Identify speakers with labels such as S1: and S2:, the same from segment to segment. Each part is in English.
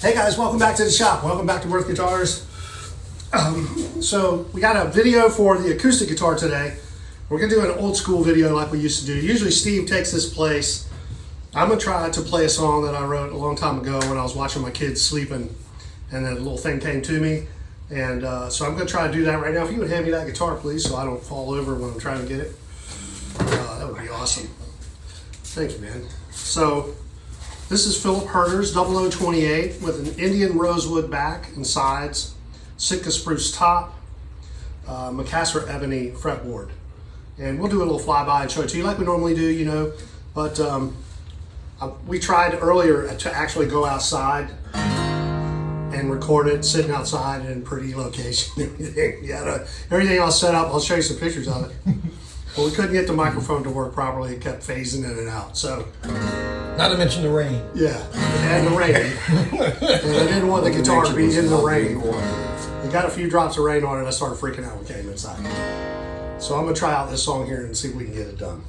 S1: Hey guys, welcome back to the shop. Welcome back to Worth Guitars. So we got a video for the acoustic guitar today. We're gonna do an old school video like we used to do. Usually Steve takes this place. I'm gonna try to play a song that I wrote a long time ago when I was watching my kids sleeping, and then a little thing came to me. And so I'm gonna try to do that right now. If you would hand me that guitar, please, so I don't fall over when I'm trying to get it. That would be awesome. Thank you, man. So this is Philip Herder's 0028 with an Indian rosewood back and sides, Sitka spruce top, Macassar ebony fretboard. And we'll do a little flyby and show it to you like we normally do, you know. But we tried earlier to actually go outside and record it sitting outside in a pretty location. Everything else set up. I'll show you some pictures of it. But we couldn't get the microphone to work properly. It kept phasing in and out. So,
S2: not to mention the rain.
S1: Yeah, and the rain. And I didn't want the guitar to be in the rain. It got a few drops of rain on it. I started freaking out when we came inside. So I'm gonna try out this song here and see if we can get it done.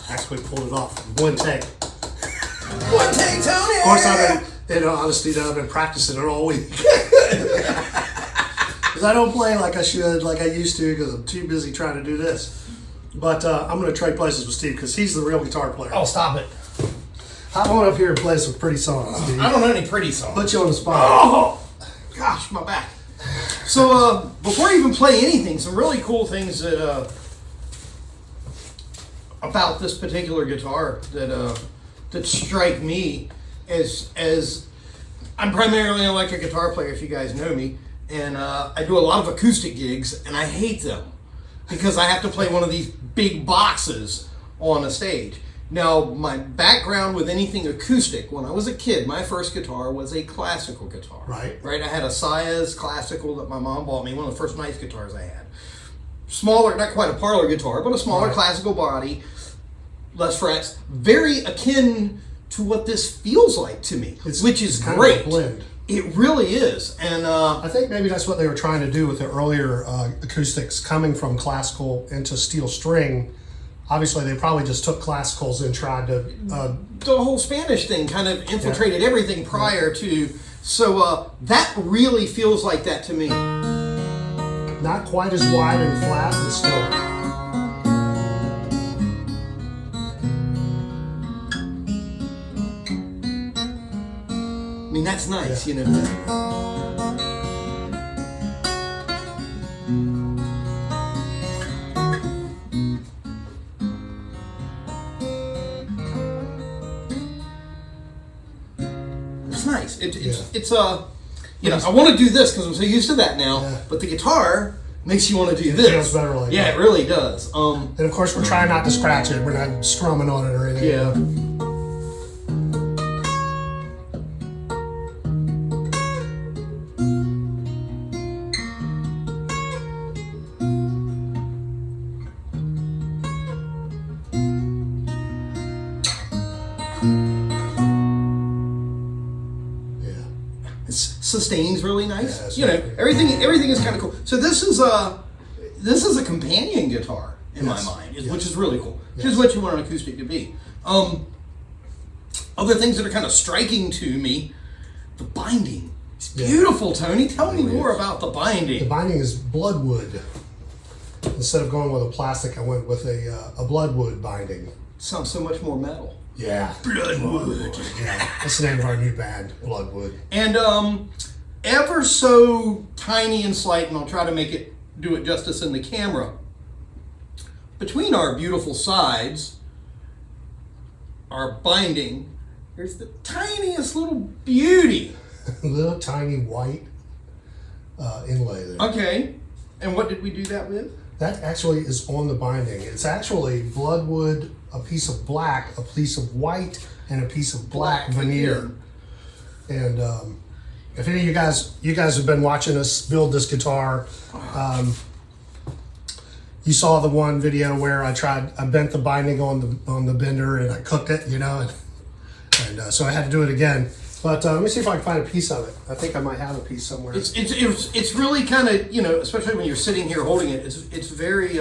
S1: Actually pulled it off in one take.
S2: One take, Tony!
S1: Of course, I've been practicing it all week. Because I don't play like I should, like I used to, because I'm too busy trying to do this. But I'm going to trade places with Steve, because he's the real guitar player.
S2: Oh, stop it.
S1: Hop on up here and play some pretty songs, Steve.
S2: I don't know any pretty songs.
S1: Put you on the spot.
S2: Oh, gosh, my back. So, before you even play anything, some really cool things that, about this particular guitar that strike me as I'm primarily an electric guitar player, if you guys know me, and I do a lot of acoustic gigs, and I hate them because I have to play one of these big boxes on a stage. Now, my background with anything acoustic, when I was a kid, my first guitar was a classical guitar.
S1: Right.
S2: I had a Saez classical that my mom bought me, one of the first nice guitars I had. Smaller, not quite a parlor guitar, but a smaller classical body, less frets, very akin to what this feels like to me, which is
S1: kind
S2: great.
S1: of a blend.
S2: It really is, and
S1: I think maybe that's what they were trying to do with the earlier acoustics, coming from classical into steel string. Obviously, they probably just took classicals and tried to.
S2: The whole Spanish thing kind of infiltrated everything prior to. So that really feels like that to me.
S1: Not quite as wide and flat, but still.
S2: I mean, that's nice, you know. It's nice. It's I want to do this because I'm so used to that now.
S1: Yeah.
S2: But the guitar makes you want to do this.
S1: It feels better like that.
S2: Yeah, it really does.
S1: And of course, we're trying not to scratch it. We're not strumming on it or anything.
S2: Yeah. Sustains really nice.
S1: Yeah,
S2: everything is kind of cool. So this is a companion guitar in my mind, which is really cool. Which is what you want an acoustic to be. Other things that are kind of striking to me, the binding. It's beautiful, Tony. Tell me more about the binding.
S1: The binding is bloodwood. Instead of going with a plastic, I went with a bloodwood binding.
S2: Sounds so much more metal.
S1: Yeah.
S2: Bloodwood.
S1: Yeah. That's the name of our new band, Bloodwood.
S2: And ever so tiny and slight, and I'll try to do it justice in the camera. Between our beautiful sides, our binding, there's the tiniest little beauty.
S1: Little tiny white inlay there.
S2: Okay. And what did we do that with?
S1: That actually is on the binding. It's actually bloodwood, a piece of black, a piece of white, and a piece of black veneer. And if any of you guys have been watching us build this guitar, you saw the one video where I bent the binding on the bender and I cooked it, and so I had to do it again. But let me see if I can find a piece of it. I think I might have a piece somewhere.
S2: It's really kind of, especially when you're sitting here holding it, it's very,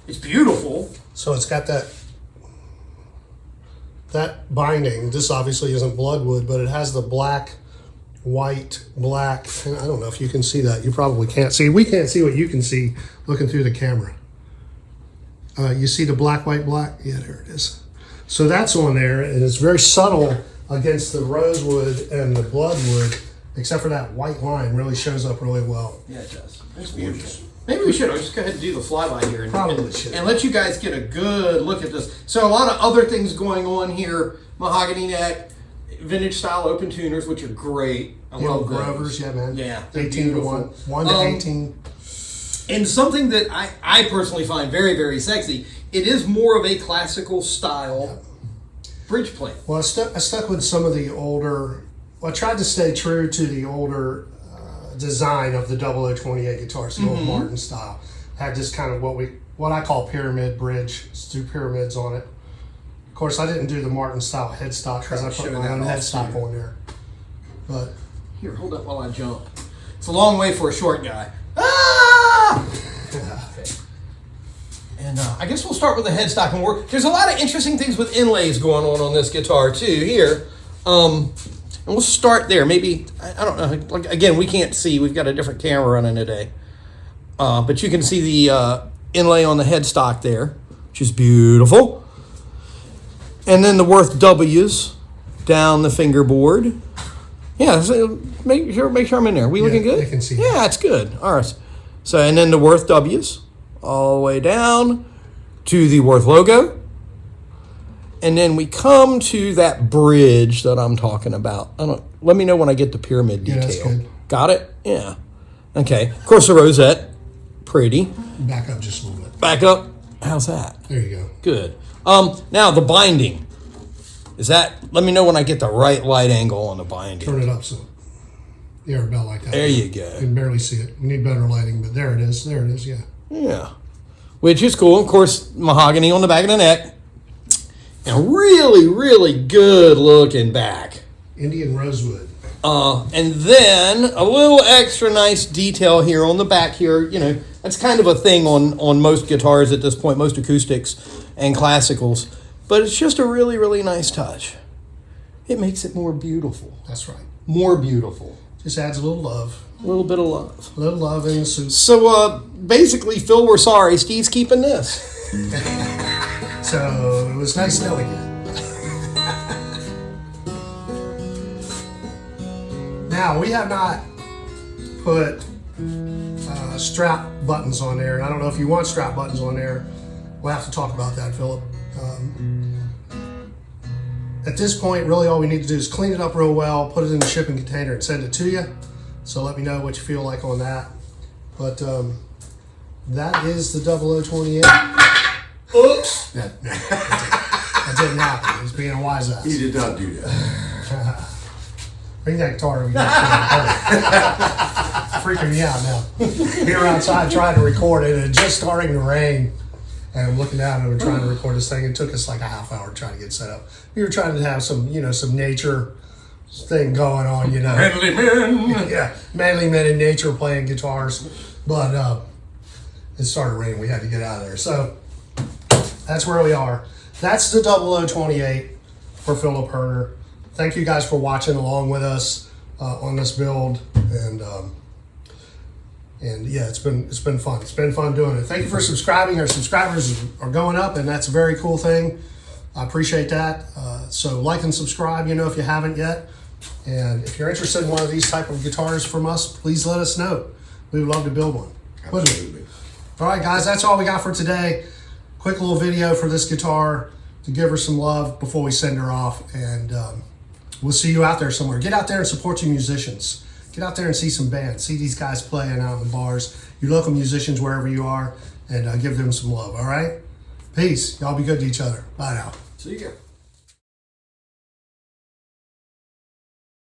S2: it's beautiful.
S1: So it's got that binding. This obviously isn't bloodwood, but it has the black, white, black. And I don't know if you can see that. You probably can't see. We can't see what you can see looking through the camera. You see the black, white, black? Yeah, there it is. So that's on there, and it's very subtle against the rosewood and the bloodwood, except for that white line really shows up really well.
S2: Yeah, it does. It's beautiful. Maybe we should. I'll just go ahead and do the flyby here and let you guys get a good look at this. So a lot of other things going on here. Mahogany neck, vintage style open tuners, which are great. I love
S1: Grovers, yeah, man.
S2: Yeah,
S1: 18 to 1, 1 to 18.
S2: And something that I personally find very, very sexy, it is more of a classical style bridge plate.
S1: Well, I stuck with some of the older, I tried to stay true to the older design of the 0028 guitars, the old Martin style. Had this kind of what I call pyramid bridge. It's 2 pyramids on it. Of course, I didn't do the Martin style headstock because I put my own headstock on there. But
S2: here, hold up while I jump. It's a long way for a short guy. Ah! Okay. And I guess we'll start with the headstock and work. There's a lot of interesting things with inlays going on this guitar too here. And we'll start there. Maybe, I don't know. Like, again, we can't see. We've got a different camera running today. But you can see the inlay on the headstock there, which is beautiful. And then the Worth W's down the fingerboard. Yeah, so make sure I'm in there. We looking good?
S1: I can see.
S2: Yeah, it's good. All right. So, and then the Worth W's all the way down to the Worth logo. And then we come to that bridge that I'm talking about. Let me know when I get the pyramid detail.
S1: Yeah, that's good.
S2: Got it? Yeah. Okay. Of course, the rosette. Pretty.
S1: Back up just a little bit.
S2: Back up. How's that?
S1: There you go.
S2: Good. Now the binding. Let me know when I get the right light angle on the binding.
S1: Turn it up so. Yeah, about like that.
S2: There you go.
S1: You can barely see it. We need better lighting, but there it is. There it is, yeah.
S2: Yeah. Which is cool. Of course, mahogany on the back of the neck. And really, really good looking back.
S1: Indian rosewood.
S2: And then a little extra nice detail here on the back here. That's kind of a thing on most guitars at this point, most acoustics and classicals. But it's just a really, really nice touch. It makes it more beautiful.
S1: That's right.
S2: More beautiful.
S1: Just adds a little love.
S2: A little bit of love.
S1: A little love in the suit.
S2: So basically, Phil, we're sorry. Steve's keeping this.
S1: So it was nice knowing you. Now, we have not put strap buttons on there. And I don't know if you want strap buttons on there. We'll have to talk about that, Philip. at this point, really all we need to do is clean it up real well, put it in the shipping container, and send it to you. So let me know what you feel like on that. But that is the 0028.
S2: Oops.
S1: That didn't happen. He's being a wise ass.
S3: He did not do that.
S1: Bring that guitar over here. Freaking me out now. Here outside trying to record it, and it's just starting to rain. And I'm looking down and we're trying to record this thing. It took us like a half hour to try to get set up. We were trying to have some, some nature thing going on,
S2: Manly men.
S1: Yeah, manly men in nature playing guitars. But it started raining. We had to get out of there. So that's where we are. That's the 0028 for Philip Herner. Thank you guys for watching along with us on this build. And yeah, it's been fun. It's been fun doing it. Thank you for subscribing. Our subscribers are going up, and that's a very cool thing. I appreciate that. So like and subscribe, if you haven't yet. And if you're interested in one of these type of guitars from us, please let us know. We would love to build one.
S3: Absolutely.
S1: All right, guys, that's all we got for today. Quick little video for this guitar to give her some love before we send her off. And we'll see you out there somewhere. Get out there and support your musicians. Get out there and see some bands. See these guys playing out in the bars. Your local musicians, wherever you are, and give them some love, all right? Peace. Y'all be good to each other. Bye now.
S3: See ya.